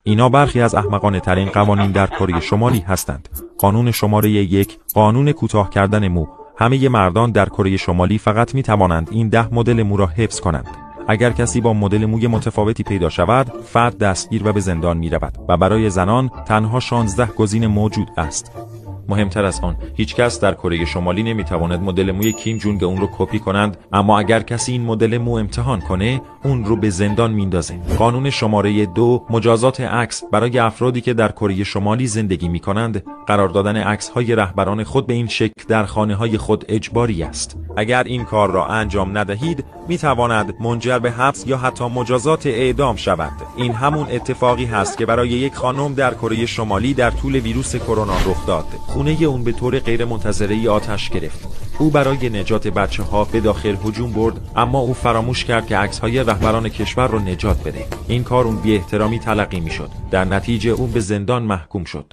اینا برخی از احمقانه ترین قوانین در کره شمالی هستند. قانون شماره 1، قانون کوتاه کردن مو. همه مردان در کره شمالی فقط می توانند این 10 مدل مو را حفظ کنند. اگر کسی با مدل موی متفاوتی پیدا شود، فرد دستگیر و به زندان می رود و برای زنان تنها 16 گزینه موجود است. مهمتر از آن، هیچ کس در کره شمالی نمیتواند مدل موی کیم جونگ اون رو کپی کنند، اما اگر کسی این مدل مو امتحان کنه، اون رو به زندان میندازه. قانون شماره 2، مجازات عکس. برای افرادی که در کره شمالی زندگی میکنند، قرار دادن عکس‌های رهبران خود به این شکل در خانه‌های خود اجباری است. اگر این کار را انجام ندهید، میتواند منجر به حبس یا حتی مجازات اعدام شود. این همون اتفاقی هست که برای یک خانم در کره شمالی در طول ویروس کرونا رخ داد. خونه اون به طور غیر منتظره آتش گرفت. او برای نجات بچه‌ها به داخل هجوم برد، اما او فراموش کرد که عکس‌های رهبران کشور رو نجات بده. این کار اون بی احترامی تلقی می‌شد. در نتیجه اون به زندان محکوم شد.